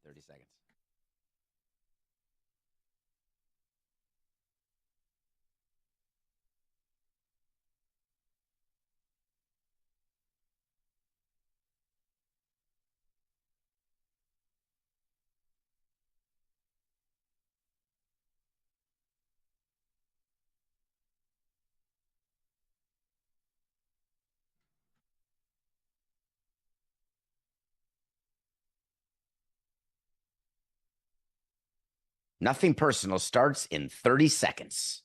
30 seconds. Nothing Personal starts in 30 seconds.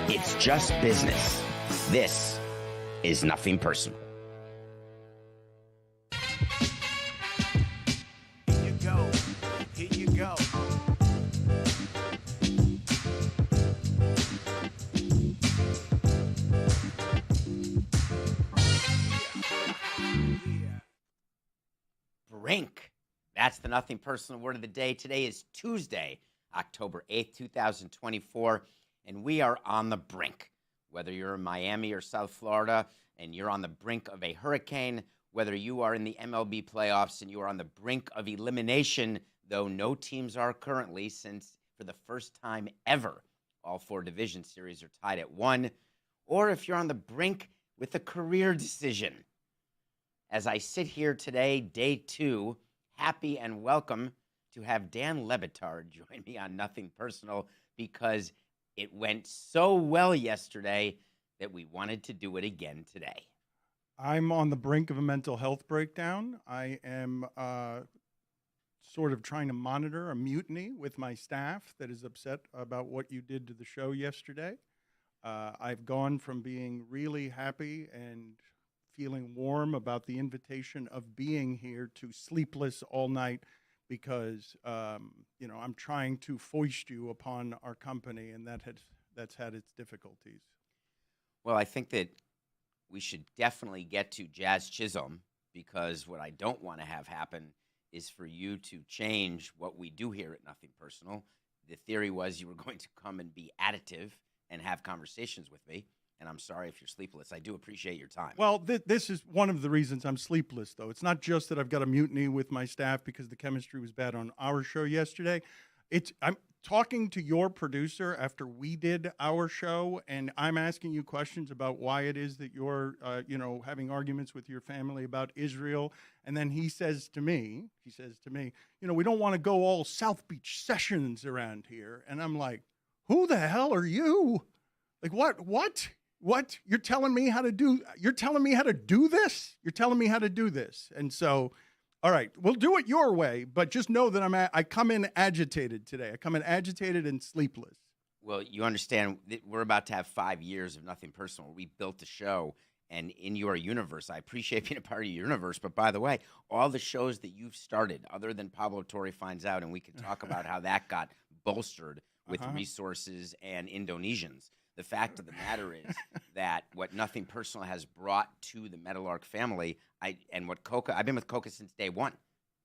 It's just business. This is Nothing Personal. Brink. That's the Nothing Personal word of the day. Today is Tuesday, October 8th, 2024, and we are on the brink. Whether you're in Miami or South Florida and you're on the brink of a hurricane, whether you are in the MLB playoffs and you are on the brink of elimination, though no teams are currently, since for the first time ever, all 4 division series are tied at 1, or if you're on the brink with a career decision. As I sit here today, day 2, happy and welcome to have Dan Lebitard join me on Nothing Personal, because it went so well yesterday that we wanted to do it again today. I'm on the brink of a mental health breakdown. I am sort of trying to monitor a mutiny with my staff that is upset about what you did to the show yesterday. I've gone from being really happy and feeling warm about the invitation of being here to sleepless all night because, I'm trying to foist you upon our company, and that's had its difficulties. Well, I think that we should definitely get to Jazz Chisholm, because what I don't want to have happen is for you to change what we do here at Nothing Personal. The theory was you were going to come and be additive and have conversations with me. And I'm sorry if you're sleepless. I do appreciate your time. Well, this is one of the reasons I'm sleepless, though. It's not just that I've got a mutiny with my staff because the chemistry was bad on our show yesterday. I'm talking to your producer after we did our show, and I'm asking you questions about why it is that you're, having arguments with your family about Israel. And then he says to me, we don't want to go all South Beach Sessions around here. And I'm like, who the hell are you? Like, what? What? You're telling me how to do this? You're telling me how to do this. And so, all right, we'll do it your way, but just know that I come in agitated today. I come in agitated and sleepless. Well, you understand that we're about to have 5 years of Nothing Personal. We built a show, and in your universe, I appreciate being a part of your universe, but by the way, all the shows that you've started, other than Pablo Torre Finds Out, and we can talk about how that got bolstered with resources and Indonesians. The fact of the matter is that what Nothing Personal has brought to the Meadowlark family, I've been with Coca since day one.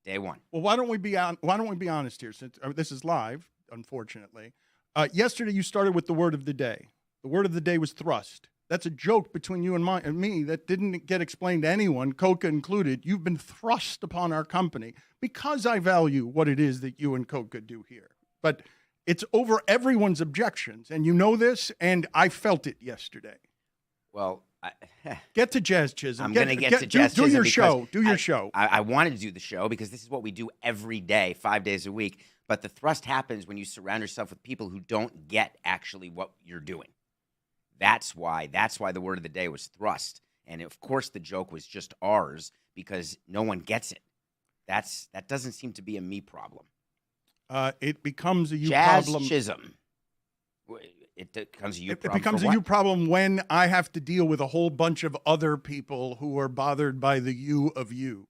Well, why don't we be honest here, since this is live, unfortunately. Yesterday you started with the word of the day. The word of the day was thrust. That's a joke between you and me that didn't get explained to anyone, Coca included. You've been thrust upon our company because I value what it is that you and Coca do here. But it's over everyone's objections, and you know this, and I felt it yesterday. Well, get to Jazz Chisholm. I'm going to get to Jazz Chisholm. Do your show. I wanted to do the show because this is what we do every day, 5 days a week. But the thrust happens when you surround yourself with people who don't get actually what you're doing. That's why the word of the day was thrust. And, of course, the joke was just ours because no one gets it. That doesn't seem to be a me problem. It becomes a you Jazz problem. Chisholm. It becomes a you problem. It becomes a you problem when I have to deal with a whole bunch of other people who are bothered by the you of you.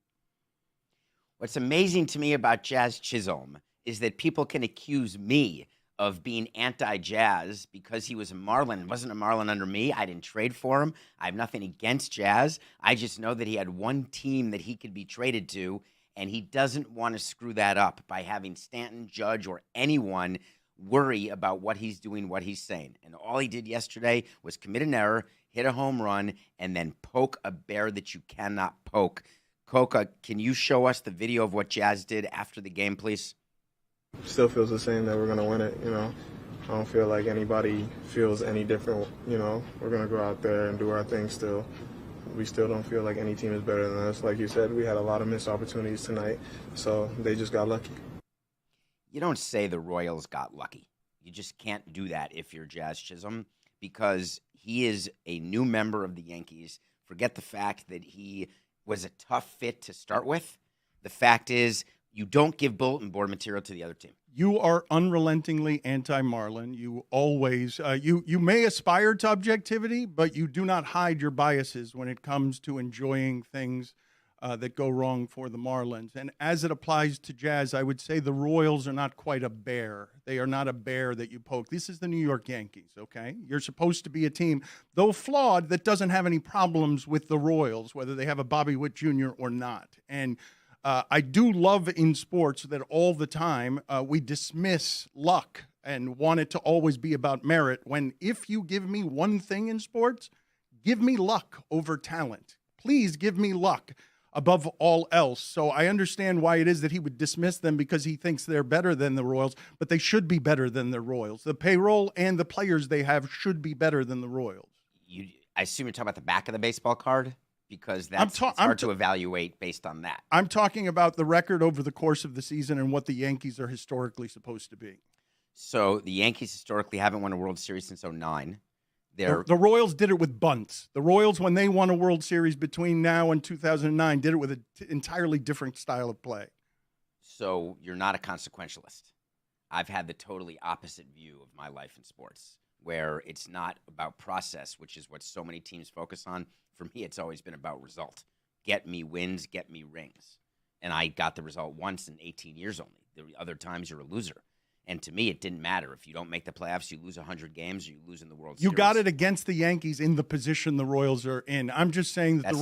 What's amazing to me about Jazz Chisholm is that people can accuse me of being anti-Jazz because he was a Marlin. It wasn't a Marlin under me. I didn't trade for him. I have nothing against Jazz. I just know that he had one team that he could be traded to, and he doesn't want to screw that up by having Stanton, Judge, or anyone worry about what he's doing, what he's saying. And all he did yesterday was commit an error, hit a home run, and then poke a bear that you cannot poke. Coca, can you show us the video of what Jazz did after the game, please? Still feels the same that we're going to win it, I don't feel like anybody feels any different, We're going to go out there and do our thing still. We still don't feel like any team is better than us. Like you said, we had a lot of missed opportunities tonight, so they just got lucky. You don't say the Royals got lucky. You just can't do that if you're Jazz Chisholm, because he is a new member of the Yankees. Forget the fact that he was a tough fit to start with. The fact is, you don't give bulletin board material to the other team. You are unrelentingly anti-Marlin. You always, you may aspire to objectivity, but you do not hide your biases when it comes to enjoying things that go wrong for the Marlins. And as it applies to Jazz, I would say the Royals are not quite a bear. They are not a bear that you poke. This is the New York Yankees, okay? You're supposed to be a team, though flawed, that doesn't have any problems with the Royals, whether they have a Bobby Witt Jr. or not. And I do love in sports that all the time we dismiss luck and want it to always be about merit, when if you give me one thing in sports, give me luck over talent. Please give me luck above all else. So I understand why it is that he would dismiss them, because he thinks they're better than the Royals, but they should be better than the Royals. The payroll and the players they have should be better than the Royals. I assume you're talking about the back of the baseball card? Because it's hard to evaluate based on that. I'm talking about the record over the course of the season and what the Yankees are historically supposed to be. So the Yankees historically haven't won a World Series since 2009. The Royals did it with bunts. The Royals, when they won a World Series between now and 2009, did it with an entirely different style of play. So you're not a consequentialist. I've had the totally opposite view of my life in sports, where it's not about process, which is what so many teams focus on. For me, it's always been about result. Get me wins, get me rings. And I got the result once in 18 years only. The other times you're a loser. And to me, it didn't matter. If you don't make the playoffs, you lose 100 games, or you lose in the World Series. You got it against the Yankees in the position the Royals are in. I'm just saying that That's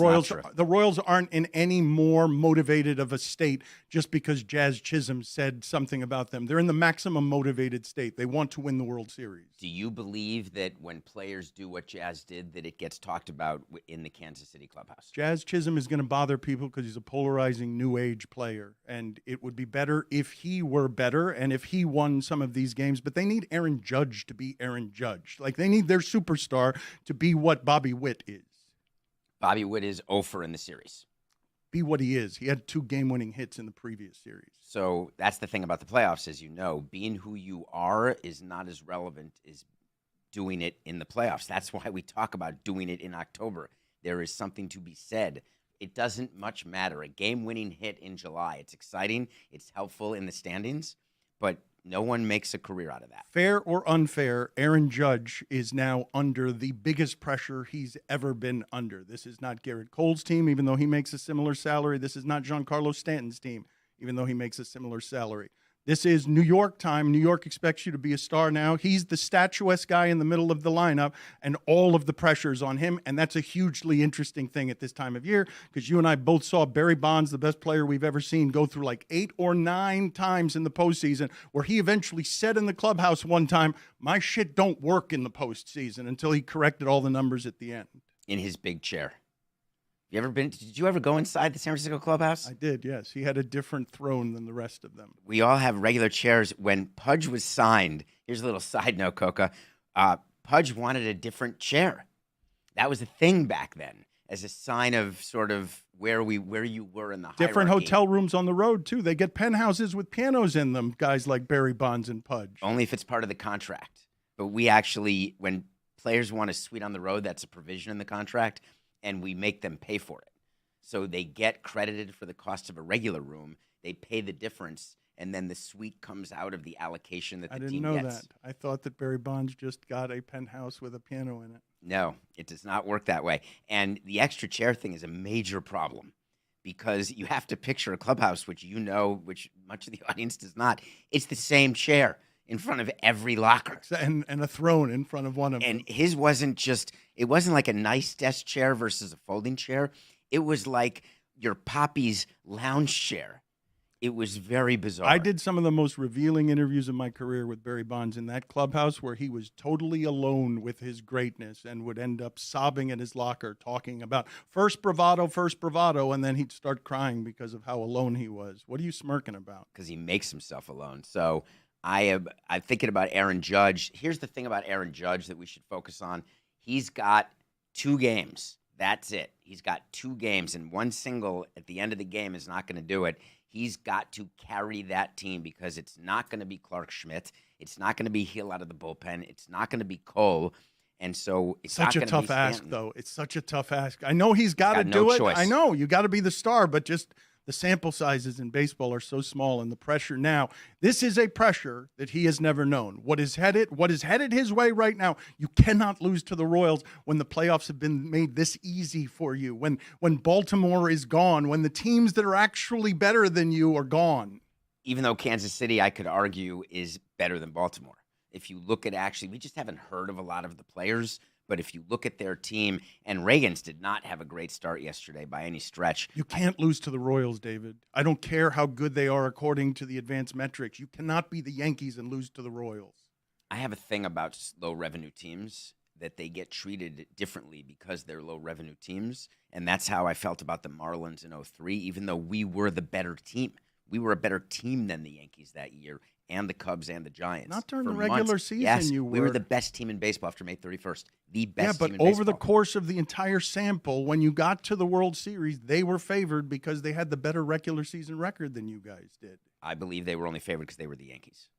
the Royals aren't in any more motivated of a state just because Jazz Chisholm said something about them. They're in the maximum motivated state. They want to win the World Series. Do you believe that when players do what Jazz did, that it gets talked about in the Kansas City clubhouse? Jazz Chisholm is going to bother people because he's a polarizing new age player, and it would be better if he were better and if he won some of these games. But they need Aaron Judge to be Aaron Judge. Like, they need their superstar to be what Bobby Witt is. Bobby Witt is 0 in the series. Be what he is. He had 2 game-winning hits in the previous series. So that's the thing about the playoffs, as you know. Being who you are is not as relevant as doing it in the playoffs. That's why we talk about doing it in October. There is something to be said. It doesn't much matter. A game-winning hit in July, it's exciting. It's helpful in the standings, but no one makes a career out of that. Fair or unfair, Aaron Judge is now under the biggest pressure he's ever been under. This is not Garrett Cole's team, even though he makes a similar salary. This is not Giancarlo Stanton's team, even though he makes a similar salary. This is New York time. New York expects you to be a star now. He's the statuesque guy in the middle of the lineup, and all of the pressure's on him, and that's a hugely interesting thing at this time of year, because you and I both saw Barry Bonds, the best player we've ever seen, go through like 8 or 9 times in the postseason, where he eventually said in the clubhouse one time, my shit don't work in the postseason, until he corrected all the numbers at the end. In his big chair. Did you ever go inside the San Francisco clubhouse? I did, yes. He had a different throne than the rest of them. We all have regular chairs. When Pudge was signed, here's a little side note, Coca. Pudge wanted a different chair. That was a thing back then, as a sign of sort of where you were in the hierarchy. Different hotel rooms on the road, too. They get penthouses with pianos in them, guys like Barry Bonds and Pudge. Only if it's part of the contract. But we actually, when players want a suite on the road, that's a provision in the contract, and we make them pay for it. So they get credited for the cost of a regular room. They pay the difference, and then the suite comes out of the allocation that the team gets. I didn't know that. I thought that Barry Bonds just got a penthouse with a piano in it. No, it does not work that way. And the extra chair thing is a major problem, because you have to picture a clubhouse, which you know, which much of the audience does not. It's the same chair. in front of every locker. And a throne in front of one of them. And his it wasn't like a nice desk chair versus a folding chair. It was like your Poppy's lounge chair. It was very bizarre. I did some of the most revealing interviews of my career with Barry Bonds in that clubhouse where he was totally alone with his greatness and would end up sobbing in his locker talking about first bravado, and then he'd start crying because of how alone he was. What are you smirking about? Because he makes himself alone. So I'm thinking about Aaron Judge. Here's the thing about Aaron Judge that we should focus on. He's got 2 games. That's it. He's got 2 games, and one single at the end of the game is not going to do it. He's got to carry that team because it's not going to be Clark Schmidt. It's not going to be Hill out of the bullpen. It's not going to be Cole. And so it's such not a tough be ask, though. It's such a tough ask. I know he's got to do it. Choice. I know you got to be the star, but just the sample sizes in baseball are so small, and the pressure now. This is a pressure that he has never known. What is headed his way right now? You cannot lose to the Royals when the playoffs have been made this easy for you. When Baltimore is gone, when the teams that are actually better than you are gone. Even though Kansas City, I could argue, is better than Baltimore. If you look at we just haven't heard of a lot of the players. But if you look at their team, and Reagan's did not have a great start yesterday by any stretch. You can't lose to the Royals, David. I don't care how good they are according to the advanced metrics. You cannot be the Yankees and lose to the Royals. I have a thing about low-revenue teams that they get treated differently because they're low-revenue teams, and that's how I felt about the Marlins in 2003, even though we were the better team. We were a better team than the Yankees that year, and the Cubs and the Giants. Not during the regular season, yes, you were. We were the best team in baseball after May 31st. The best team in baseball. Yeah, but over the baseball. course of the entire sample, when you got to the World Series, they were favored because they had the better regular season record than you guys did. I believe they were only favored because they were the Yankees.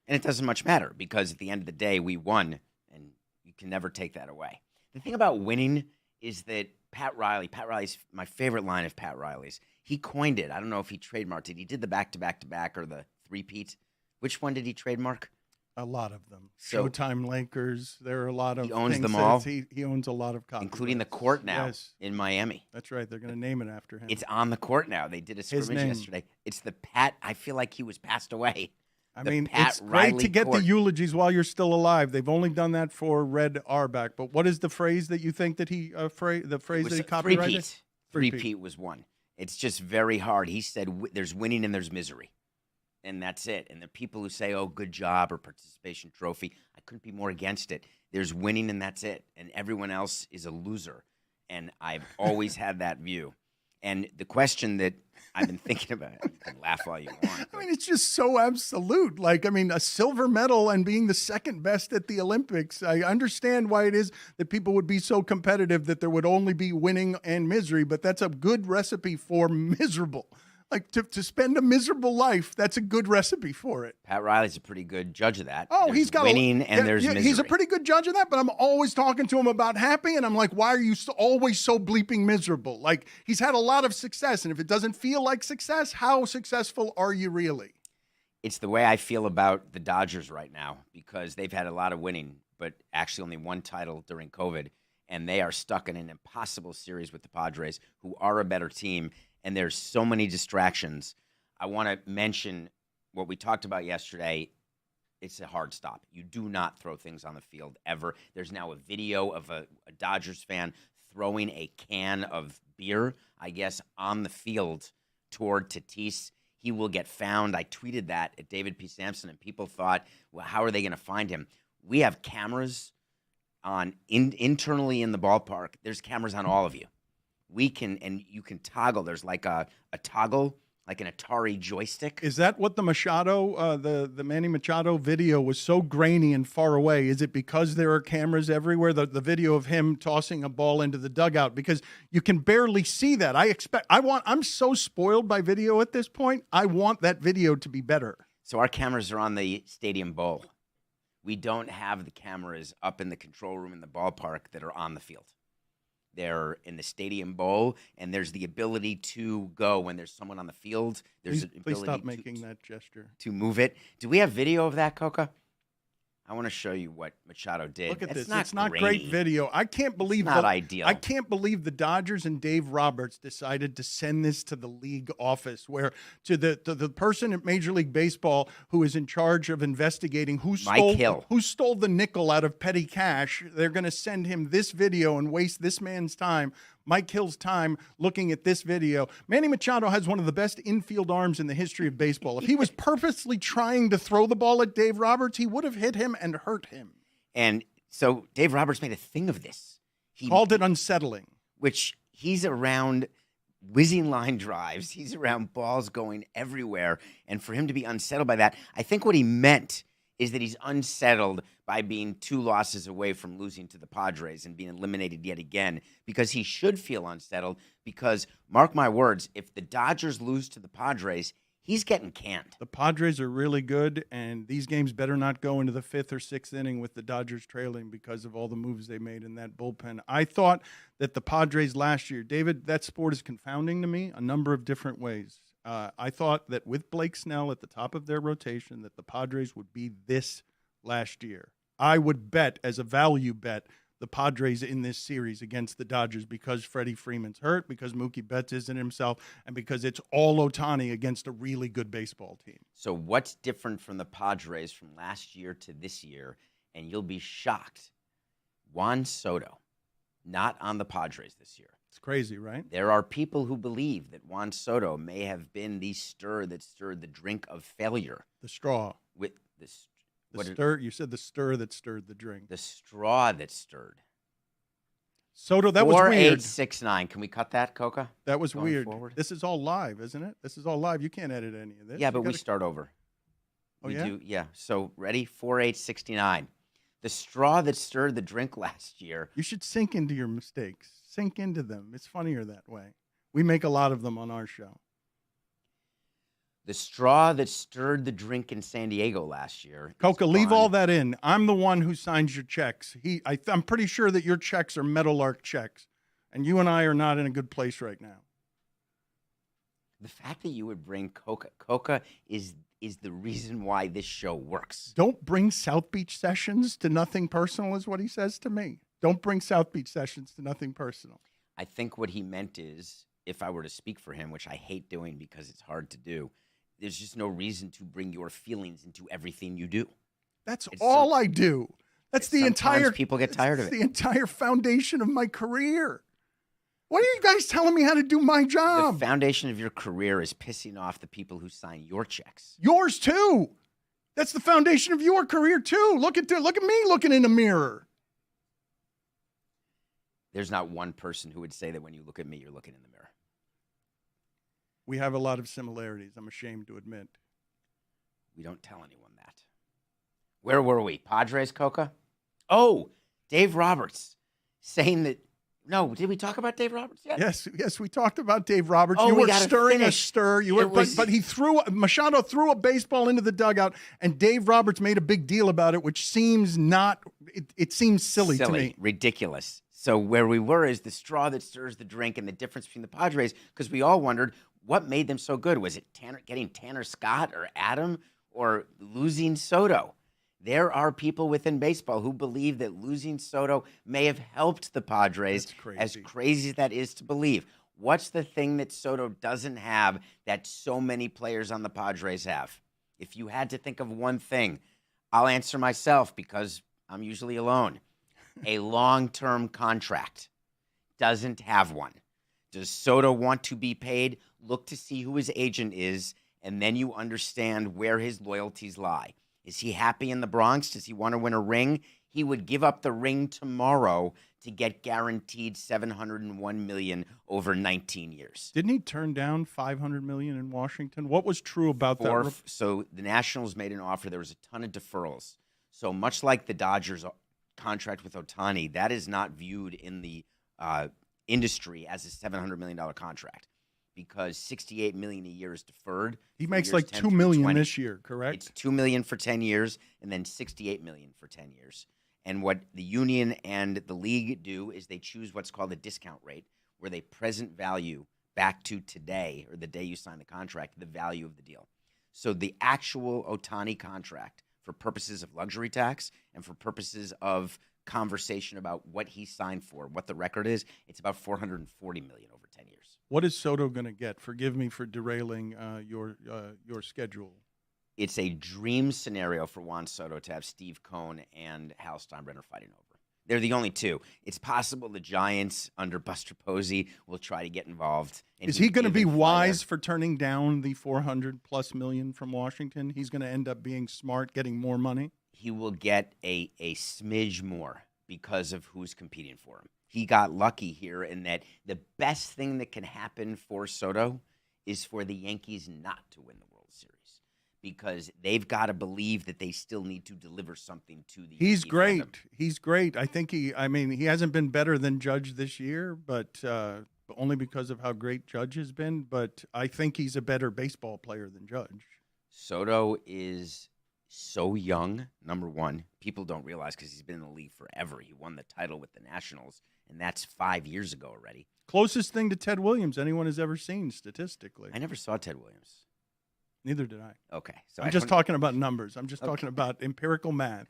And it doesn't much matter because at the end of the day, we won, and you can never take that away. The thing about winning is that Pat Riley's my favorite line of Pat Riley's. He coined it. I don't know if he trademarked it. He did the back-to-back-to-back or the three-peat. Which one did he trademark? A lot of them. So, Showtime Lakers. There are a lot of He owns things them all? He owns a lot of copyrights. Including the court now in Miami. That's right. They're going to name it after him. It's on the court now. They did a scrimmage yesterday. It's the Pat. I feel like he was passed away. I mean, it's great to get the eulogies while you're still alive. They've only done that for Red Auerbach. But what is the phrase that you think that he the phrase that he copyrighted? Three-peat was one. It's just very hard. He said there's winning and there's misery. And that's it. And the people who say, oh, good job or participation trophy, I couldn't be more against it. There's winning and that's it. And everyone else is a loser. And I've always had that view. And the question that I've been thinking about, you can laugh all you want. I mean, it's just so absolute. Like, I mean, a silver medal and being the second best at the Olympics. I understand why it is that people would be so competitive that there would only be winning and misery, but that's a good recipe for miserable. Like, to spend a miserable life, that's a good recipe for it. Pat Riley's a pretty good judge of that. Oh, there's he's got winning and there's misery. He's a pretty good judge of that, but I'm always talking to him about happy, and I'm like, why are you always so bleeping miserable? Like, he's had a lot of success, and if it doesn't feel like success, how successful are you really? It's the way I feel about the Dodgers right now because they've had a lot of winning, but actually only one title during COVID, and they are stuck in an impossible series with the Padres, who are a better team. And there's so many distractions. I want to mention what we talked about yesterday. It's a hard stop. You do not throw things on the field ever. There's now a video of a Dodgers fan throwing a can of beer, I guess, on the field toward Tatis. He will get found. I tweeted that at David P. Samson, and people thought, well, how are they going to find him? We have cameras on internally in the ballpark. There's cameras on all of you. We can, and you can toggle. There's like a toggle, like an Atari joystick. Is that what the Machado, the Manny Machado video was so grainy and far away? Is it because there are cameras everywhere? The video of him tossing a ball into the dugout, because you can barely see that. I'm so spoiled by video at this point. I want that video to be better. So our cameras are on the Stadium Bowl. We don't have the cameras up in the control room in the ballpark that are on the field. They're in the Stadium Bowl, and there's the ability to go when there's someone on the field. There's an ability please stop making that gesture. To move it. Do we have video of that, Coca? I want to show you what Machado did. Look at That's this. It's not great grainy. video. I can't believe not ideal. I can't believe the Dodgers and Dave Roberts decided to send this to the league office, where to the person at Major League Baseball who is in charge of investigating who stole the nickel out of petty cash. They're going to send him this video and waste this man's time, Mike Hill's time, looking at this video. Manny Machado has one of the best infield arms in the history of baseball. If he was purposely trying to throw the ball at Dave Roberts, he would have hit him and hurt him. And so Dave Roberts made a thing of this. He called it unsettling. Which he's around whizzing line drives. He's around balls going everywhere. And for him to be unsettled by that, I think what he meant is that he's unsettled by being 2 losses away from losing to the Padres and being eliminated yet again, because he should feel unsettled because, mark my words, if the Dodgers lose to the Padres, he's getting canned. The Padres are really good, and these games better not go into the 5th or 6th inning with the Dodgers trailing because of all the moves they made in that bullpen. I thought that the Padres last year, David, that sport is confounding to me a number of different ways. I thought that with Blake Snell at the top of their rotation that the Padres would be this last year. I would bet, as a value bet, the Padres in this series against the Dodgers because Freddie Freeman's hurt, because Mookie Betts isn't himself, and because it's all Ohtani against a really good baseball team. So what's different from the Padres from last year to this year? And you'll be shocked. Juan Soto, not on the Padres this year. It's crazy, right? There are people who believe that Juan Soto may have been the stir that stirred the drink of failure. The straw. With this. You said the stir that stirred the drink. The straw that stirred. Soto, that was weird. 4869. Can we cut that, Coca? That was weird. Forward? This is all live, isn't it? This is all live. You can't edit any of this. Yeah, but we start over. Oh, we yeah? do, yeah. So, ready? 4869. The straw that stirred the drink last year. You should sink into your mistakes. Sink into them. It's funnier that way. We make a lot of them on our show. The straw that stirred the drink in San Diego last year. Coca, leave all that in. I'm the one who signs your checks. I'm pretty sure that your checks are Meadowlark checks, and you and I are not in a good place right now. The fact that you would bring Coca is the reason why this show works. Don't bring South Beach Sessions to nothing personal is what he says to me. Don't bring South Beach Sessions to nothing personal. I think what he meant is, if I were to speak for him, which I hate doing because it's hard to do, there's just no reason to bring your feelings into everything you do. That's all I do. That's the entire people get tired of it. The entire foundation of my career. What are you guys telling me how to do my job? The foundation of your career is pissing off the people who sign your checks. Yours too. That's the foundation of your career too. Look at me looking in the mirror. There's not one person who would say that when you look at me, you're looking in the mirror. We have a lot of similarities, I'm ashamed to admit. We don't tell anyone that. Where were we? Padres, Coca? Oh, Dave Roberts saying that. No, did we talk about Dave Roberts yet? Yes, we talked about Dave Roberts. Oh, you were stirring a stir. But Machado threw a baseball into the dugout, and Dave Roberts made a big deal about it, which seems it seems silly to me. Ridiculous. So where we were is the straw that stirs the drink and the difference between the Padres, because we all wondered what made them so good. Was it getting Tanner Scott or Adam, or losing Soto? There are people within baseball who believe that losing Soto may have helped the Padres, as crazy as that is to believe. What's the thing that Soto doesn't have that so many players on the Padres have? If you had to think of one thing, I'll answer myself because I'm usually alone. A long-term contract. Doesn't have one. Does Soto want to be paid? Look to see who his agent is, and then you understand where his loyalties lie. Is he happy in the Bronx? Does he want to win a ring? He would give up the ring tomorrow to get guaranteed $701 million over 19 years. Didn't he turn down $500 million in Washington? What was true about that? So the Nationals made an offer. There was a ton of deferrals. So much like the Dodgers contract with Ohtani, that is not viewed in the industry as a $700 million contract, because $68 million a year is deferred. He makes like $2 million this year, correct? It's $2 million for 10 years and then $68 million for 10 years. And what the union and the league do is they choose what's called a discount rate, where they present value back to today, or the day you sign the contract, the value of the deal. So the actual Ohtani contract for purposes of luxury tax and for purposes of conversation about what he signed for, what the record is, it's about $440 million over 10 years. What is Soto going to get? Forgive me for derailing your schedule. It's a dream scenario for Juan Soto to have Steve Cohn and Hal Steinbrenner fighting over. They're the only two. It's possible the Giants under Buster Posey will try to get involved. Is he going to be wise for turning down the $400+ million from Washington? He's going to end up being smart, getting more money? He will get a smidge more because of who's competing for him. He got lucky here in that the best thing that can happen for Soto is for the Yankees not to win the World Series, because they've got to believe that they still need to deliver something to the He's Yankee great. fandom. He's great. I think he hasn't been better than Judge this year, but only because of how great Judge has been. But I think he's a better baseball player than Judge. Soto is so young, number one. People don't realize because he's been in the league forever. He won the title with the Nationals, and that's 5 years ago already. Closest thing to Ted Williams anyone has ever seen statistically. I never saw Ted Williams. Neither did I. Okay. So I'm just talking about numbers. I'm just talking about empirical math.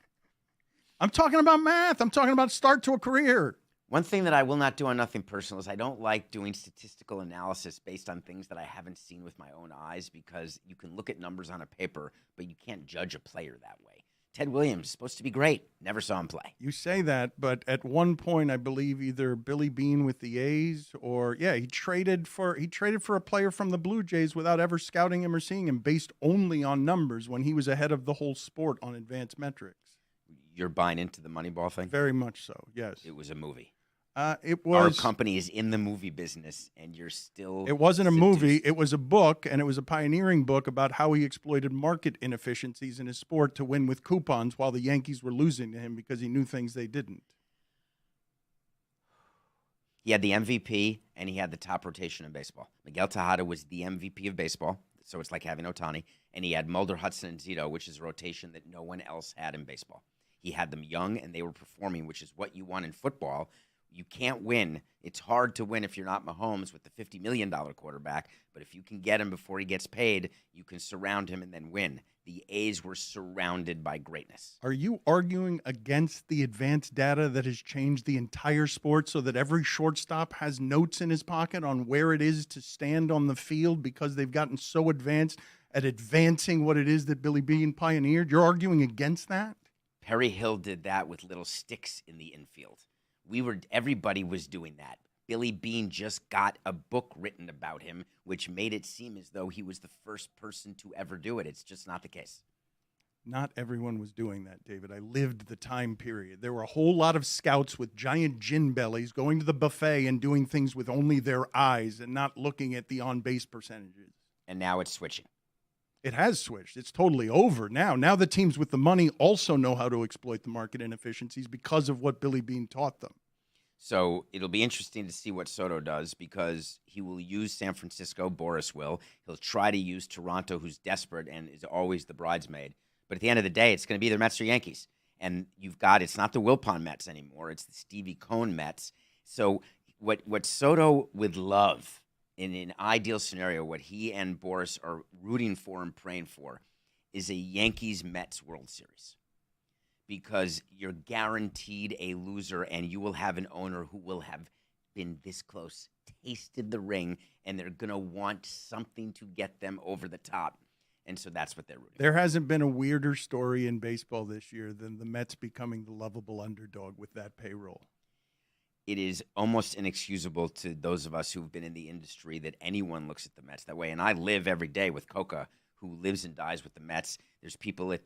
I'm talking about math. I'm talking about start to a career. One thing that I will not do on Nothing Personal is I don't like doing statistical analysis based on things that I haven't seen with my own eyes, because you can look at numbers on a paper, but you can't judge a player that way. Ted Williams, supposed to be great. Never saw him play. You say that, but at one point, I believe either Billy Beane with the A's or, he traded for a player from the Blue Jays without ever scouting him or seeing him, based only on numbers when he was ahead of the whole sport on advanced metrics. You're buying into the Moneyball thing? Very much so, yes. It was a movie. It was. Our company is in the movie business, and you're still. It wasn't a seduced. movie. It was a book, and it was a pioneering book about how he exploited market inefficiencies in his sport to win with coupons while the Yankees were losing to him because he knew things they didn't. He had the MVP, and he had the top rotation in baseball. Miguel Tejada was the MVP of baseball, so it's like having Ohtani. And he had Mulder, Hudson, and Zito, which is a rotation that no one else had in baseball. He had them young, and they were performing, which is what you want in football. You can't win. It's hard to win if you're not Mahomes with the $50 million quarterback. But if you can get him before he gets paid, you can surround him and then win. The A's were surrounded by greatness. Are you arguing against the advanced data that has changed the entire sport so that every shortstop has notes in his pocket on where it is to stand on the field because they've gotten so advanced at advancing what it is that Billy Beane pioneered? You're arguing against that? Perry Hill did that with little sticks in the infield. Everybody was doing that. Billy Beane just got a book written about him, which made it seem as though he was the first person to ever do it. It's just not the case. Not everyone was doing that, David. I lived the time period. There were a whole lot of scouts with giant gin bellies going to the buffet and doing things with only their eyes and not looking at the on-base percentages. And now it's switching. It has switched. It's totally over now. Now the teams with the money also know how to exploit the market inefficiencies because of what Billy Beane taught them. So it'll be interesting to see what Soto does, because he will use San Francisco. Boris will. He'll try to use Toronto, who's desperate and is always the bridesmaid. But at the end of the day, it's going to be the Mets or Yankees. And it's not the Wilpon Mets anymore. It's the Stevie Cohn Mets. So what Soto would love in an ideal scenario, what he and Boris are rooting for and praying for, is a Yankees-Mets World Series. Because you're guaranteed a loser, and you will have an owner who will have been this close, tasted the ring, and they're going to want something to get them over the top. And so that's what they're rooting for. There hasn't been a weirder story in baseball this year than the Mets becoming the lovable underdog with that payroll. It is almost inexcusable to those of us who've been in the industry that anyone looks at the Mets that way. And I live every day with Coca, who lives and dies with the Mets. There's people at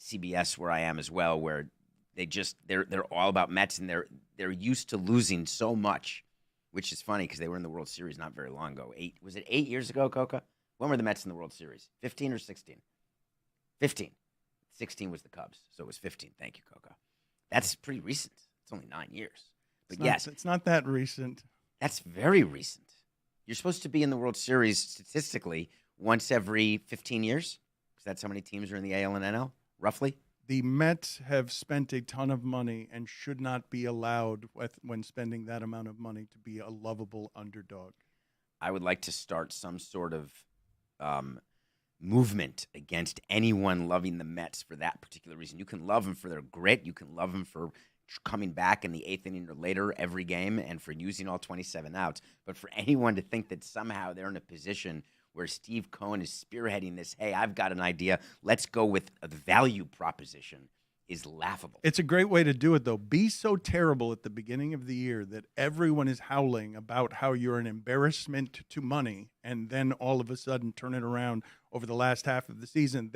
CBS where I am as well, where they're all about Mets, and they're used to losing so much, which is funny because they were in the World Series not very long ago. Was it 8 years ago, Coca? When were the Mets in the World Series? 15 or 16? 15. 16 was the Cubs, so it was 15. Thank you, Coca. That's pretty recent. It's only 9 years. But it's not that recent. That's very recent. You're supposed to be in the World Series statistically once every 15 years, because that's how many teams are in the AL and NL, roughly. The Mets have spent a ton of money and should not be allowed, when spending that amount of money, to be a lovable underdog. I would like to start some sort of movement against anyone loving the Mets for that particular reason. You can love them for their grit. You can love them for coming back in the 8th inning or later every game and for using all 27 outs. But for anyone to think that somehow they're in a position where Steve Cohen is spearheading this, hey, I've got an idea, let's go with a value proposition, is laughable. It's a great way to do it, though. Be so terrible at the beginning of the year that everyone is howling about how you're an embarrassment to money, and then all of a sudden turn it around over the last half of the season.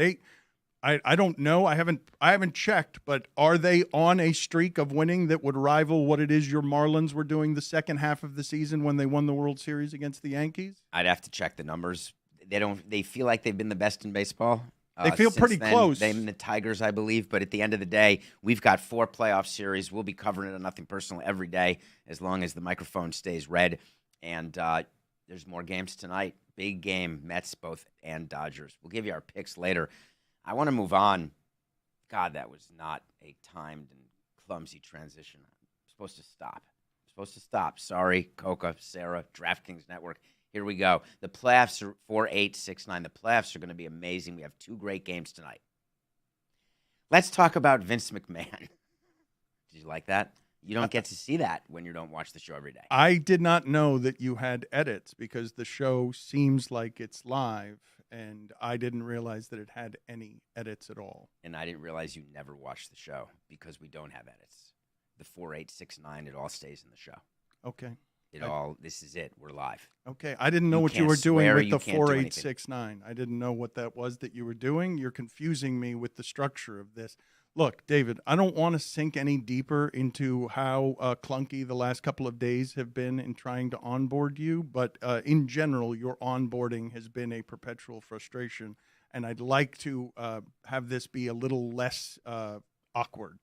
I don't know. I haven't checked, but are they on a streak of winning that would rival what it is your Marlins were doing the second half of the season when they won the World Series against the Yankees? I'd have to check the numbers. They feel like they've been the best in baseball. They feel pretty close. Them and the Tigers, I believe. But at the end of the day, we've got 4 playoff series. We'll be covering it on Nothing Personal every day as long as the microphone stays red. And there's more games tonight. Big game, Mets both and Dodgers. We'll give you our picks later. I want to move on. God, that was not a timed and clumsy transition. I'm supposed to stop. Sorry, Coca, Sarah, DraftKings Network. Here we go. The playoffs are 4-8-6-9. The playoffs are going to be amazing. We have 2 great games tonight. Let's talk about Vince McMahon. Did you like that? You don't get to see that when you don't watch the show every day. I did not know that you had edits because the show seems like it's live, and I didn't realize that it had any edits at all. And I didn't realize you never watched the show because we don't have edits. The 4-8-6-9, it all stays in the show. Okay. This is it. We're live. Okay. I didn't know what you were doing with the 4-8-6-9. I didn't know what that was that you were doing. You're confusing me with the structure of this. Look, David, I don't want to sink any deeper into how clunky the last couple of days have been in trying to onboard you, but in general, your onboarding has been a perpetual frustration, and I'd like to have this be a little less awkward.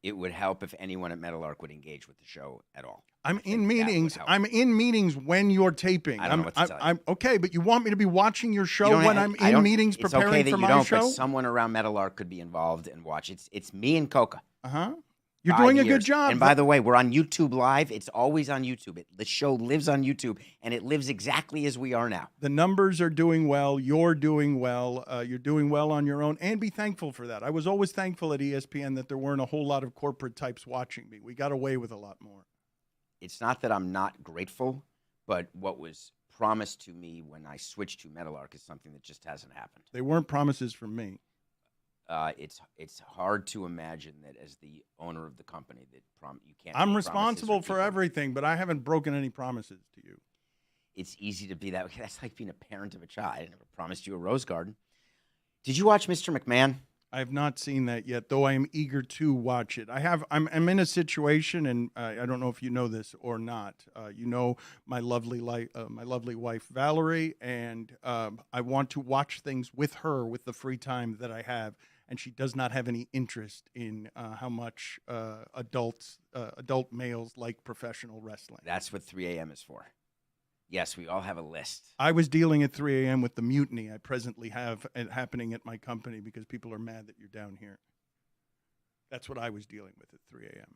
It would help if anyone at Meadowlark would engage with the show at all. I'm in meetings. I'm in meetings when you're taping. I don't know what to tell you. Okay, but you want me to be watching your show when I'm in meetings preparing okay that for you my don't, show? But someone around Meadowlark could be involved and watch. It's me and Coca. You're doing a good job. And by the way, we're on YouTube Live. It's always on YouTube. The show lives on YouTube, and it lives exactly as we are now. The numbers are doing well. You're doing well. You're doing well on your own, and be thankful for that. I was always thankful at ESPN that there weren't a whole lot of corporate types watching me. We got away with a lot more. It's not that I'm not grateful, but what was promised to me when I switched to Meadowlark is something that just hasn't happened. They weren't promises from me. It's hard to imagine that as the owner of the company that you can't. I'm responsible for everything, but I haven't broken any promises to you. It's easy to be that way. That's like being a parent of a child. I never promised you a rose garden. Did you watch Mr. McMahon? I have not seen that yet, though I am eager to watch it. I'm in a situation, and I don't know if you know this or not. You know my lovely wife Valerie, and I want to watch things with her with the free time that I have. And she does not have any interest in how much adult males like professional wrestling. That's what 3 a.m. is for. Yes, we all have a list. I was dealing at 3 a.m. with the mutiny I presently have happening at my company because people are mad that you're down here. That's what I was dealing with at 3 a.m.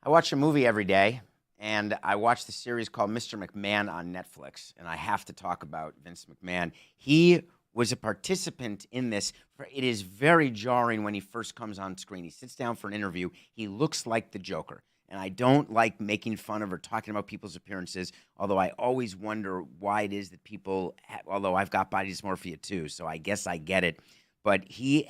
I watch a movie every day, and I watch the series called Mr. McMahon on Netflix, and I have to talk about Vince McMahon. He was a participant in this. It is very jarring when he first comes on screen. He sits down for an interview. He looks like the Joker. And I don't like making fun of or talking about people's appearances, although I always wonder why it is that people, although I've got body dysmorphia too, so I guess I get it. But he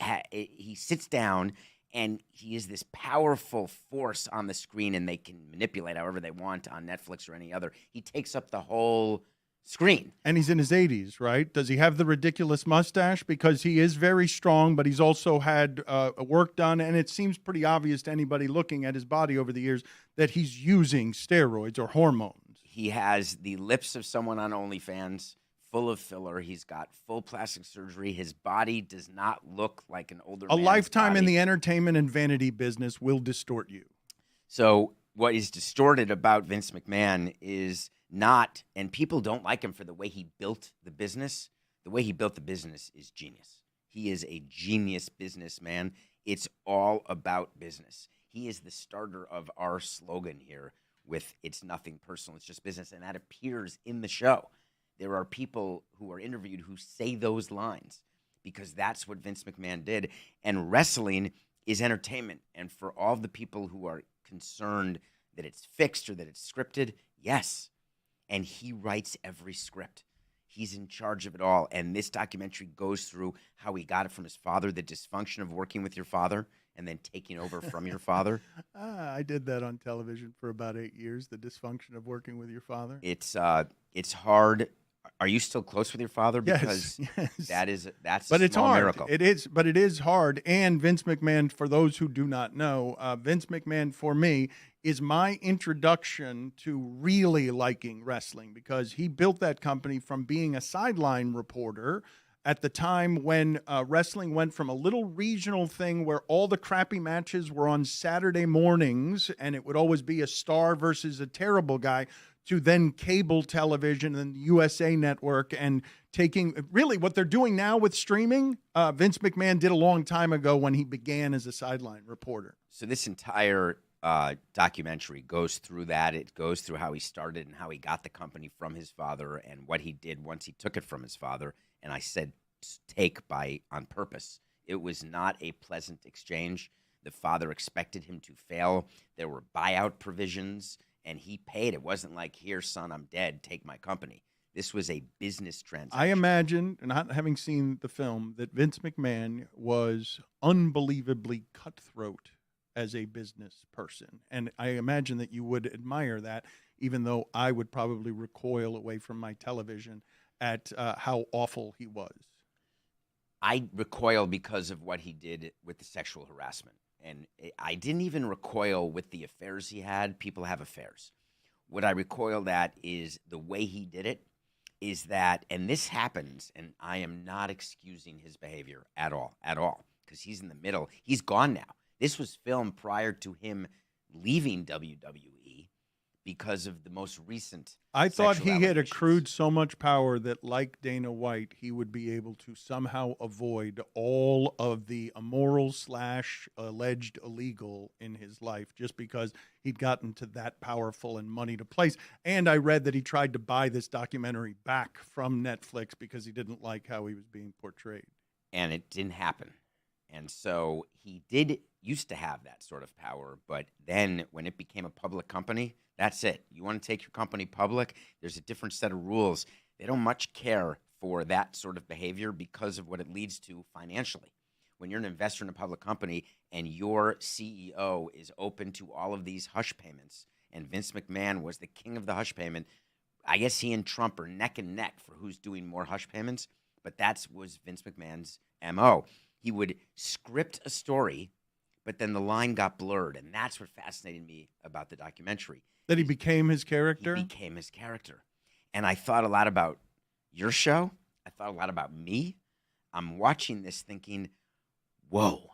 sits down, and he is this powerful force on the screen, and they can manipulate however they want on Netflix or any other. He takes up the whole screen. And he's in his 80s, right? Does he have the ridiculous mustache? Because he is very strong, but he's also had work done, and it seems pretty obvious to anybody looking at his body over the years that he's using steroids or hormones. He has the lips of someone on OnlyFans, full of filler. He's got full plastic surgery. His body does not look like an older man's lifetime body. In the entertainment and vanity business will distort you. So what is distorted about Vince McMahon is not, and people don't like him for the way he built the business. The way he built the business is genius. He is a genius businessman. It's all about business. He is the starter of our slogan here with "It's nothing personal, it's just business," and that appears in the show. there are people who are interviewed who say those lines because that's what Vince McMahon did. And wrestling is entertainment. And for all the people who are concerned that it's fixed or that it's scripted, yes. And he writes every script. He's in charge of it all. And this documentary goes through how he got it from his father, the dysfunction of working with your father and then taking over from your father. I did that on television for about 8 years, the dysfunction of working with your father. It's hard. Are you still close with your father? Because yes. that's but a it's small hard. miracle. It is hard. And Vince McMahon, for those who do not know, Vince McMahon for me is my introduction to really liking wrestling, because he built that company from being a sideline reporter at the time when wrestling went from a little regional thing where all the crappy matches were on Saturday mornings and it would always be a star versus a terrible guy, to then cable television and the USA Network, and taking really what they're doing now with streaming. Vince McMahon did a long time ago when he began as a sideline reporter. So this entire documentary goes through that. It goes through how he started and how he got the company from his father and what he did once he took it from his father. And I said on purpose. It was not a pleasant exchange. The father expected him to fail. There were buyout provisions, and he paid. It wasn't like, here, son, I'm dead, take my company. This was a business transaction. I imagine, not having seen the film, that Vince McMahon was unbelievably cutthroat as a business person. And I imagine that you would admire that, even though I would probably recoil away from my television at how awful he was. I recoil because of what he did with the sexual harassment. And I didn't even recoil with the affairs he had. People have affairs. What I recoiled at is the way he did it, is that, and this happens, and I am not excusing his behavior at all, because he's in the middle. He's gone now. This was filmed prior to him leaving WWE because of the most recent I thought sexual he had allegations. accrued so much power that, like Dana White, he would be able to somehow avoid all of the immoral / alleged illegal in his life, just because he'd gotten to that powerful and moneyed a place. And I read that he tried to buy this documentary back from Netflix because he didn't like how he was being portrayed. And it didn't happen. And so he used to have that sort of power, but then when it became a public company, that's it. You want to take your company public, there's a different set of rules. They don't much care for that sort of behavior because of what it leads to financially. When you're an investor in a public company and your CEO is open to all of these hush payments, and Vince McMahon was the king of the hush payment, I guess he and Trump are neck and neck for who's doing more hush payments, but that was Vince McMahon's MO. He would script a story, but then the line got blurred, and that's what fascinated me about the documentary. That he became his character? He became his character. And I thought a lot about your show. I thought a lot about me. I'm watching this thinking, whoa.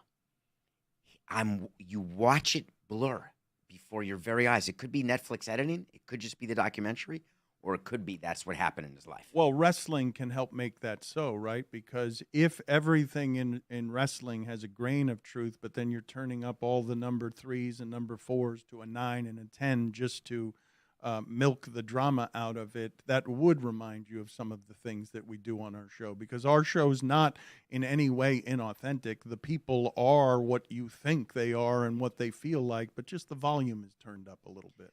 You watch it blur before your very eyes. It could be Netflix editing. It could just be the documentary. Or it could be that's what happened in his life. Well, wrestling can help make that so, right? Because if everything in wrestling has a grain of truth, but then you're turning up all the number 3s and number 4s to a 9 and a 10 just to milk the drama out of it, that would remind you of some of the things that we do on our show. Because our show's not in any way inauthentic. The people are what you think they are and what they feel like, but just the volume is turned up a little bit.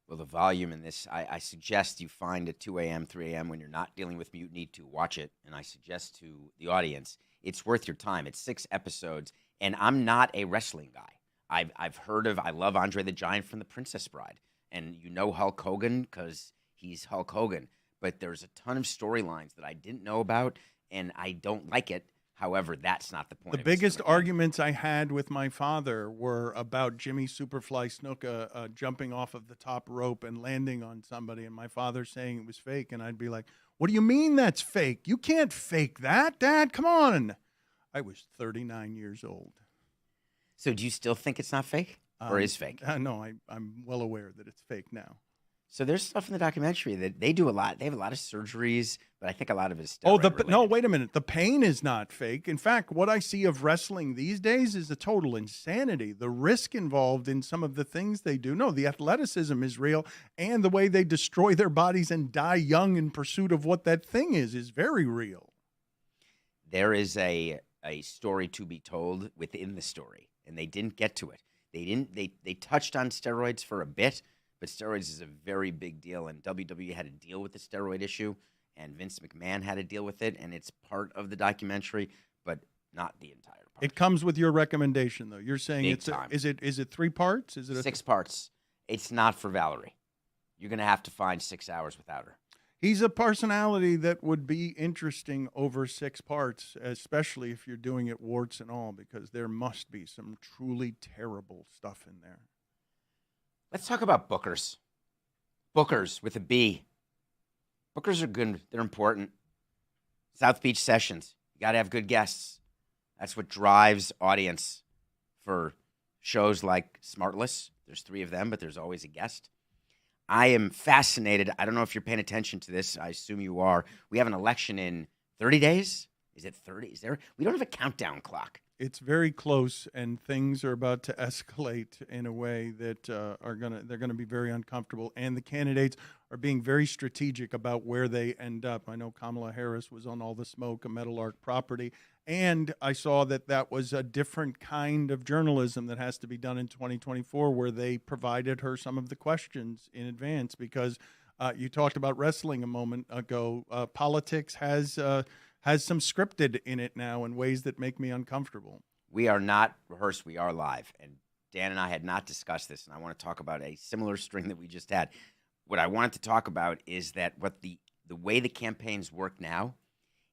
Well, the volume in this, I suggest you find at 2 a.m., 3 a.m. when you're not dealing with mutiny to watch it. And I suggest to the audience, it's worth your time. It's 6 episodes. And I'm not a wrestling guy. I love Andre the Giant from The Princess Bride. And you know Hulk Hogan because he's Hulk Hogan. But there's a ton of storylines that I didn't know about, and I don't like it. However, that's not the point. The biggest arguments I had with my father were about Jimmy Superfly Snuka jumping off of the top rope and landing on somebody, and my father saying it was fake, and I'd be like, what do you mean that's fake? You can't fake that, Dad. Come on. I was 39 years old. So do you still think it's not fake or is fake? No, I'm well aware that it's fake now. So there's stuff in the documentary that they do a lot. They have a lot of surgeries, but I think a lot of it is Oh, steroid no, related. wait a minute. The pain is not fake. In fact, what I see of wrestling these days is a total insanity. The risk involved in some of the things they do. No, the athleticism is real, and the way they destroy their bodies and die young in pursuit of what that thing is very real. There is a story to be told within the story, and they didn't get to it. They touched on steroids for a bit, but steroids is a very big deal, and WWE had to deal with the steroid issue, and Vince McMahon had to deal with it, and it's part of the documentary, but not the entire part. It comes with your recommendation, though. You're saying Big time. Is it 3 parts? Is it 6 parts. It's not for Valerie. You're going to have to find 6 hours without her. He's a personality that would be interesting over 6 parts, especially if you're doing it warts and all, because there must be some truly terrible stuff in there. Let's talk about bookers. Bookers with a B. Bookers are good. They're important. South Beach Sessions. You got to have good guests. That's what drives audience for shows like Smartless. There's 3 of them, but there's always a guest. I am fascinated. I don't know if you're paying attention to this. I assume you are. We have an election in 30 days. Is it 30? Is there? We don't have a countdown clock. It's very close, and things are about to escalate in a way that they're gonna be very uncomfortable. And the candidates are being very strategic about where they end up. I know Kamala Harris was on All the Smoke, a Meadowlark property, and I saw that was a different kind of journalism that has to be done in 2024, where they provided her some of the questions in advance because you talked about wrestling a moment ago. Politics has some scripted in it now in ways that make me uncomfortable. We are not rehearsed. We are live. And Dan and I had not discussed this, and I want to talk about a similar string that we just had. What I wanted to talk about is that what the way the campaigns work now,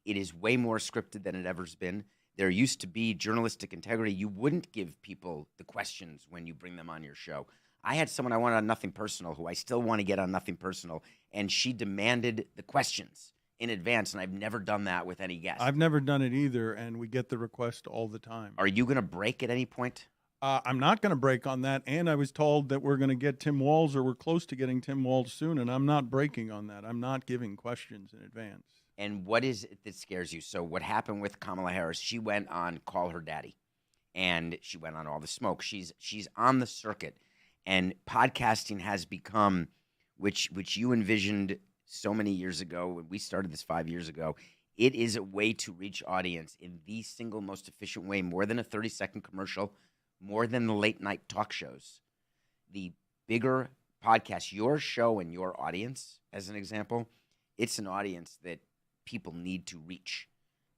it is way more scripted than it ever's been. There used to be journalistic integrity. You wouldn't give people the questions when you bring them on your show. I had someone I wanted on Nothing Personal who I still want to get on Nothing Personal, and she demanded the questions in advance, and I've never done that with any guest. I've never done it either, and we get the request all the time. Are you going to break at any point? I'm not going to break on that, and I was told that we're going to get Tim Walz, or we're close to getting Tim Walz soon, and I'm not breaking on that. I'm not giving questions in advance. And what is it that scares you? So what happened with Kamala Harris, she went on Call Her Daddy, and she went on All the Smoke. She's on the circuit, and podcasting has become, which you envisioned so many years ago when we started this 5 years ago, it is a way to reach audience in the single most efficient way, more than a 30-second commercial, more than the late-night talk shows. The bigger podcast, your show and your audience, as an example, it's an audience that people need to reach.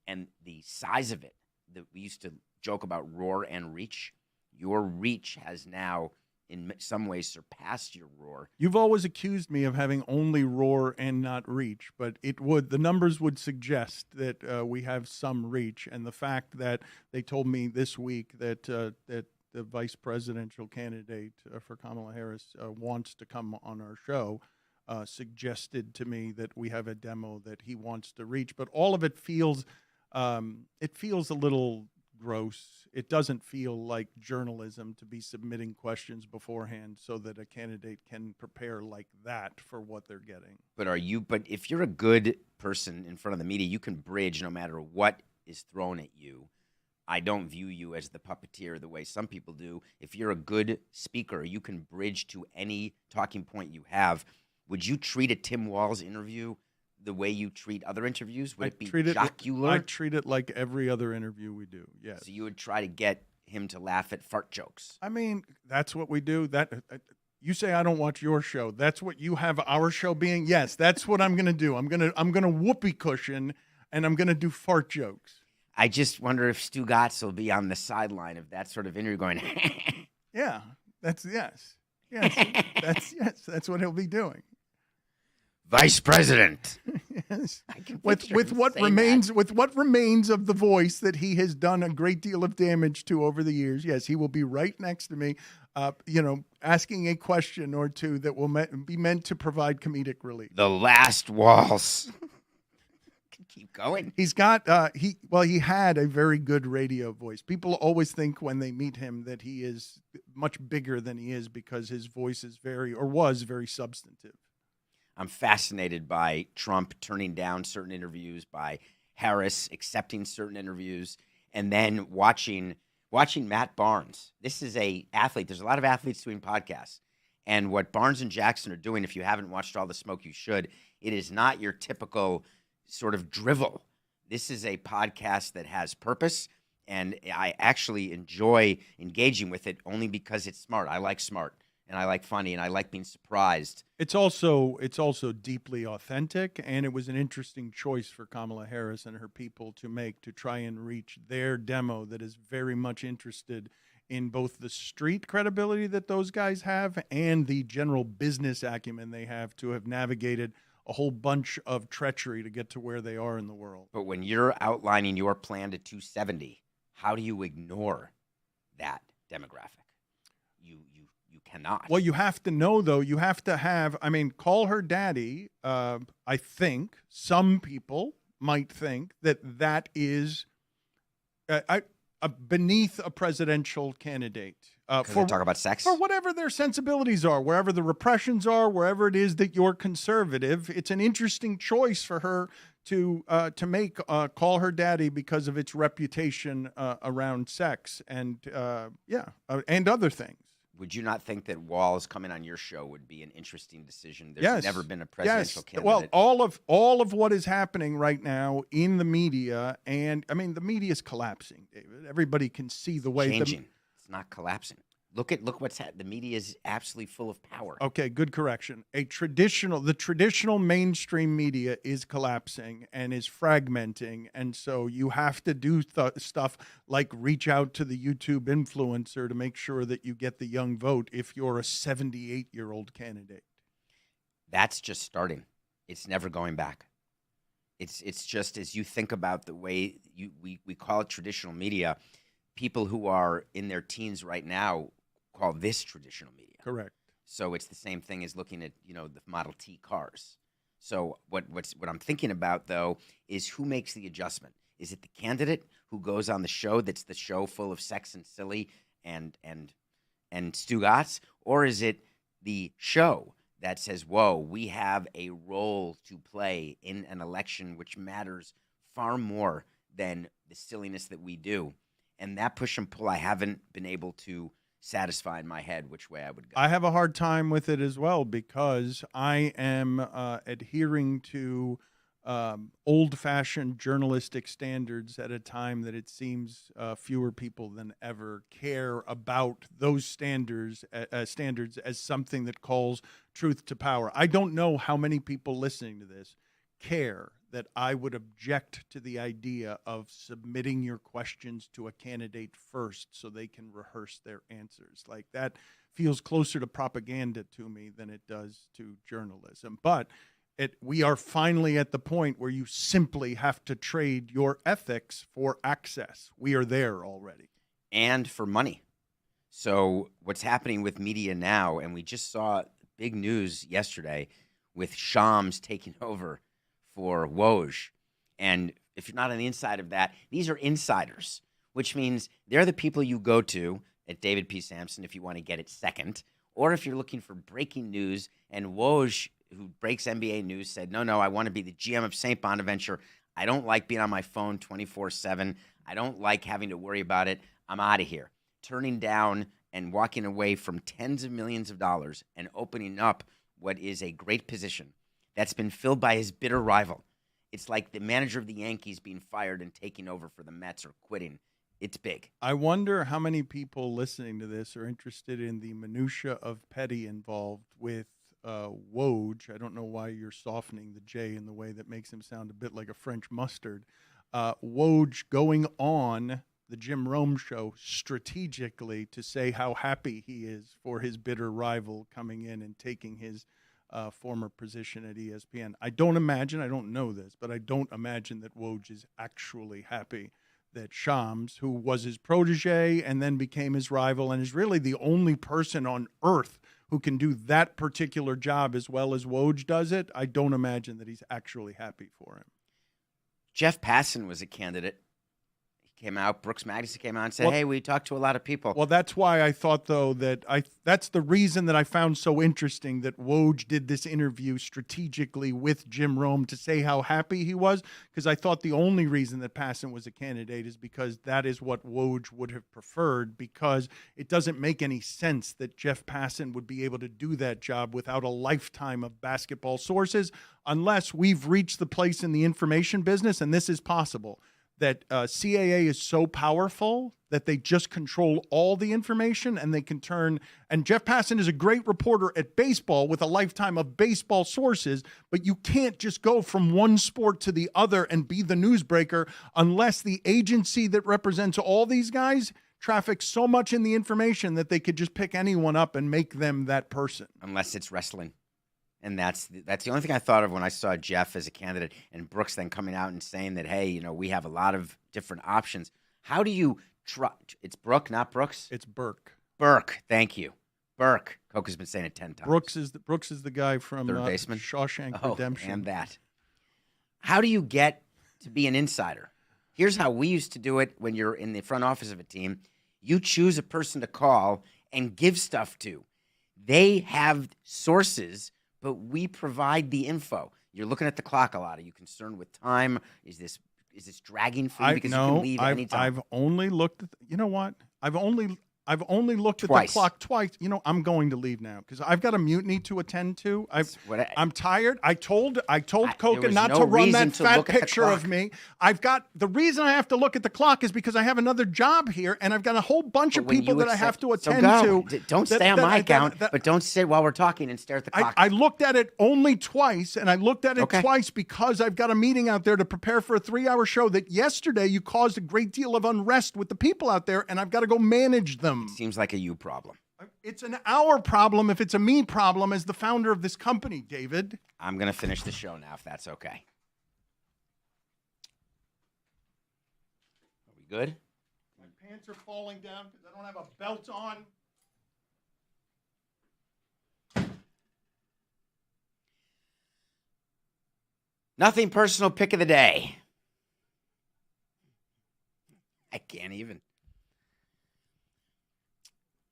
And the size of it, that we used to joke about roar and reach, your reach has now in some ways surpassed your roar. You've always accused me of having only roar and not reach, but the numbers would suggest that we have some reach. And the fact that they told me this week that the vice presidential candidate for Kamala Harris wants to come on our show suggested to me that we have a demo that he wants to reach. But all of it feels a little gross. It doesn't feel like journalism to be submitting questions beforehand so that a candidate can prepare like that for what they're getting. But if you're a good person in front of the media, you can bridge no matter what is thrown at you. I don't view you as the puppeteer the way some people do. If you're a good speaker, you can bridge to any talking point you have. Would you treat a Tim Walz interview the way you treat other interviews? Would it be jocular? I treat it like every other interview we do, yes. So you would try to get him to laugh at fart jokes. I mean, that's what we do. You say I don't watch your show. That's what you have our show being? Yes, that's what I'm going to do. I'm going to whoopee cushion, and I'm going to do fart jokes. I just wonder if Stu Gatz will be on the sideline of that sort of interview going, yeah, that's yes. That's what he'll be doing. Vice President. Yes. With what remains of the voice that he has done a great deal of damage to over the years. Yes, he will be right next to me, asking a question or two that will be meant to provide comedic relief. The last waltz. Keep going. He's got he had a very good radio voice. People always think when they meet him that he is much bigger than he is because his voice is was very substantive. I'm fascinated by Trump turning down certain interviews, by Harris accepting certain interviews, and then watching Matt Barnes. This is a athlete. There's a lot of athletes doing podcasts. And what Barnes and Jackson are doing, if you haven't watched All the Smoke, you should. It is not your typical sort of drivel. This is a podcast that has purpose, and I actually enjoy engaging with it only because it's smart. I like smart, and I like funny, and I like being surprised. It's also deeply authentic, and it was an interesting choice for Kamala Harris and her people to make to try and reach their demo that is very much interested in both the street credibility that those guys have and the general business acumen they have to have navigated a whole bunch of treachery to get to where they are in the world. But when you're outlining your plan to 270, how do you ignore that demographic? You cannot. Well, you have to know, though. You have to have, I mean, call her daddy. I think some people might think that is beneath a presidential candidate. For talk about sex? For whatever their sensibilities are, wherever the repressions are, wherever it is that you're conservative, it's an interesting choice for her to make, call her daddy because of its reputation around sex and and other things. Would you not think that Walls coming on your show would be an interesting decision? There's Yes. never been a presidential candidate. Well, all of what is happening right now in the media, and I mean the media is collapsing, David. Everybody can see the way changing. It's not collapsing. Look what's happening. The media is absolutely full of power. Okay, good correction. The traditional mainstream media is collapsing and is fragmenting, and so you have to do stuff like reach out to the YouTube influencer to make sure that you get the young vote if you're a 78-year-old candidate. That's just starting. It's never going back. It's just as you think about the way we call it traditional media, people who are in their teens right now call this traditional media. Correct. So it's the same thing as looking at, the Model T cars. So what I'm thinking about, though, is who makes the adjustment? Is it the candidate who goes on the show that's the show full of sex and silly and Stugatz? Or is it the show that says, whoa, we have a role to play in an election which matters far more than the silliness that we do? And that push and pull I haven't been able to satisfy in my head which way I would go. I have a hard time with it as well because I am adhering to old-fashioned journalistic standards at a time that it seems fewer people than ever care about those standards as something that calls truth to power. I don't know how many people listening to this care that I would object to the idea of submitting your questions to a candidate first so they can rehearse their answers. Like, that feels closer to propaganda to me than it does to journalism. But we are finally at the point where you simply have to trade your ethics for access. We are there already. And for money. So what's happening with media now, and we just saw big news yesterday with Shams taking over for Woj. And if you're not on the inside of that, these are insiders, which means they're the people you go to at David P. Samson if you want to get it second, or if you're looking for breaking news. And Woj, who breaks NBA news, said, no, I want to be the GM of St. Bonaventure. I don't like being on my phone 24/7. I don't like having to worry about it. I'm out of here. Turning down and walking away from tens of millions of dollars and opening up what is a great position that's been filled by his bitter rival. It's like the manager of the Yankees being fired and taking over for the Mets or quitting. It's big. I wonder how many people listening to this are interested in the minutia of petty involved with Woj. I don't know why you're softening the J in the way that makes him sound a bit like a French mustard. Woj going on the Jim Rome show strategically to say how happy he is for his bitter rival coming in and taking his former position at ESPN. I don't know this, but I don't imagine that Woj is actually happy that Shams, who was his protege and then became his rival and is really the only person on earth who can do that particular job as well as Woj does it, I don't imagine that he's actually happy for him. Jeff Passan was a candidate. came out, Brooks Magnuson came out and said, hey, we talked to a lot of people. Well, that's why I thought, though, that's the reason that I found so interesting that Woj did this interview strategically with Jim Rome to say how happy he was, because I thought the only reason that Passan was a candidate is because that is what Woj would have preferred, because it doesn't make any sense that Jeff Passan would be able to do that job without a lifetime of basketball sources, unless we've reached the place in the information business, and this is possible, that CAA is so powerful that they just control all the information and they can turn. And Jeff Passan is a great reporter at baseball with a lifetime of baseball sources, but you can't just go from one sport to the other and be the newsbreaker unless the agency that represents all these guys traffics so much in the information that they could just pick anyone up and make them that person. Unless it's wrestling. And that's the only thing I thought of when I saw Jeff as a candidate and Brooks then coming out and saying that, hey, we have a lot of different options. How do you try? It's Brooke, not Brooks? It's Burke. Burke, thank you. Burke. Coke has been saying it 10 times. Brooks is the guy from Third baseman? Shawshank Redemption. And that. How do you get to be an insider? Here's how we used to do it when you're in the front office of a team. You choose a person to call and give stuff to. They have sources, but we provide the info. You're looking at the clock a lot. Are you concerned with time? Is this dragging for you because you can leave anytime? I've only looked at you know what? I've only looked at the clock twice. I'm going to leave now because I've got a mutiny to attend to. I'm tired. I told Coca not to run that fat picture of me. The reason I have to look at the clock is because I have another job here and I've got a whole bunch of people that I have to attend to. Don't stay on my account, but don't sit while we're talking and stare at the clock. I looked at it only twice, and I looked at it twice because I've got a meeting out there to prepare for a 3-hour show that yesterday you caused a great deal of unrest with the people out there, and I've got to go manage them. Seems like a you problem. It's an our problem if it's a me problem as the founder of this company, David. I'm going to finish the show now, if that's okay. Are we good? My pants are falling down because I don't have a belt on. Nothing personal pick of the day. I can't even.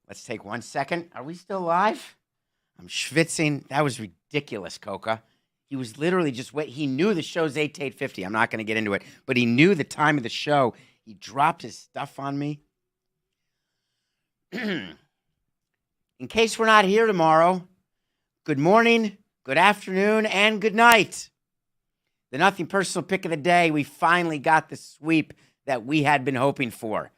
Let's take 1 second. Are we still live? I'm schwitzing. That was ridiculous, Coca. He was literally just wait. He knew the show's 8 to 8:50. I'm not going to get into it, but he knew the time of the show. He dropped his stuff on me. In case we're not here tomorrow, good morning, good afternoon, and good night. The Nothing Personal Pick of the Day. We finally got the sweep that we had been hoping for.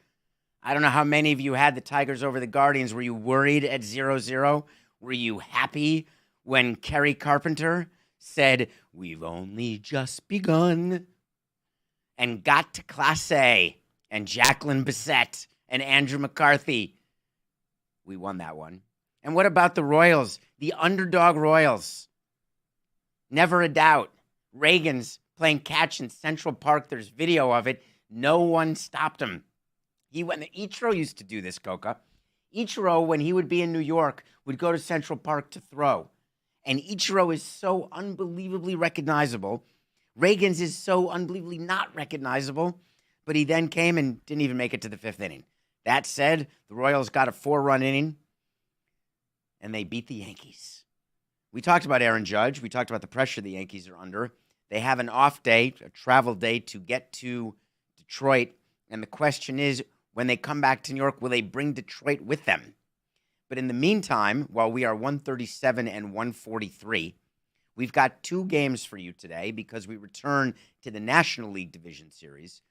I don't know how many of you had the Tigers over the Guardians. Were you worried at 0-0? Were you happy when Kerry Carpenter said, we've only just begun, and got to Class A, and Jacqueline Bissett and Andrew McCarthy? We won that one. And what about the Royals? The underdog Royals. Never a doubt. Reagan's playing catch in Central Park. There's video of it. No one stopped him. Ichiro used to do this, Coca. Ichiro, when he would be in New York, would go to Central Park to throw. And Ichiro is so unbelievably recognizable. Reagan's is so unbelievably not recognizable. But he then came and didn't even make it to the 5th inning. That said, the Royals got a 4-run inning, and they beat the Yankees. We talked about Aaron Judge. We talked about the pressure the Yankees are under. They have an off day, a travel day, to get to Detroit. And the question is, when they come back to New York, will they bring Detroit with them? But in the meantime, while we are 137 and 143, we've got 2 games for you today because we return to the National League Division Series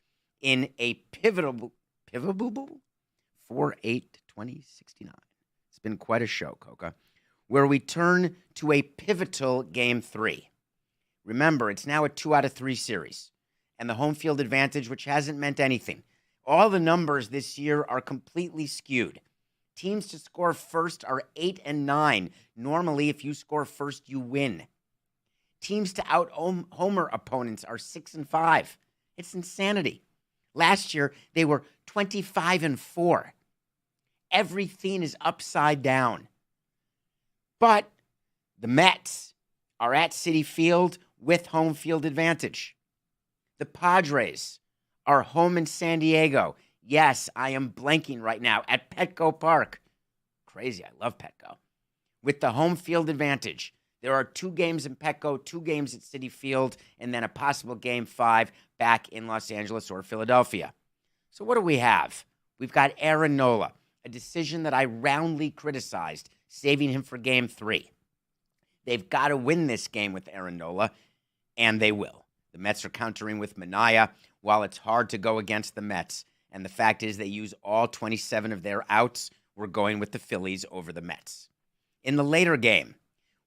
in a pivotal 4/8/2069. It's been quite a show, Coca, where we turn to a pivotal Game 3. Remember, it's now a 2 out of 3 series, and the home field advantage, which hasn't meant anything. All the numbers this year are completely skewed. Teams to score first are 8 and 9. Normally, if you score first, you win. Teams to out-homer opponents are 6 and 5. It's insanity. Last year, they were 25 and 4. Everything is upside down. But the Mets are at Citi Field with home field advantage. The Padres are home in San Diego. Yes, I am blanking right now at Petco Park. Crazy, I love Petco. With the home field advantage, there are 2 games in Petco, 2 games at Citi Field, and then a possible Game 5 back in Los Angeles or Philadelphia. So what do we have? We've got Aaron Nola, a decision that I roundly criticized, saving him for Game 3. They've got to win this game with Aaron Nola, and they will. The Mets are countering with Minaya. While it's hard to go against the Mets, and the fact is they use all 27 of their outs, we're going with the Phillies over the Mets. In the later game,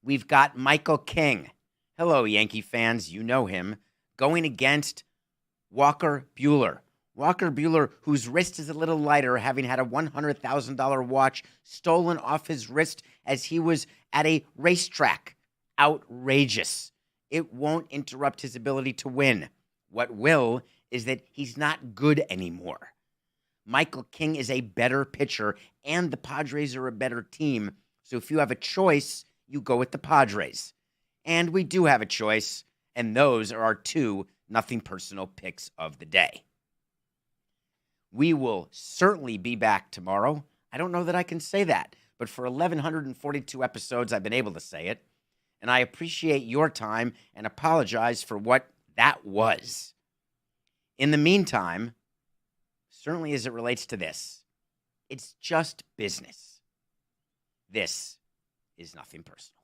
we've got Michael King. Hello, Yankee fans. You know him. Going against Walker Buehler. Walker Buehler, whose wrist is a little lighter, having had a $100,000 watch stolen off his wrist as he was at a racetrack. Outrageous. It won't interrupt his ability to win. What will is that he's not good anymore. Michael King is a better pitcher, and the Padres are a better team. So if you have a choice, you go with the Padres. And we do have a choice, and those are our 2 nothing personal picks of the day. We will certainly be back tomorrow. I don't know that I can say that, but for 1,142 episodes, I've been able to say it. And I appreciate your time and apologize for what that was. In the meantime, certainly as it relates to this, it's just business. This is nothing personal.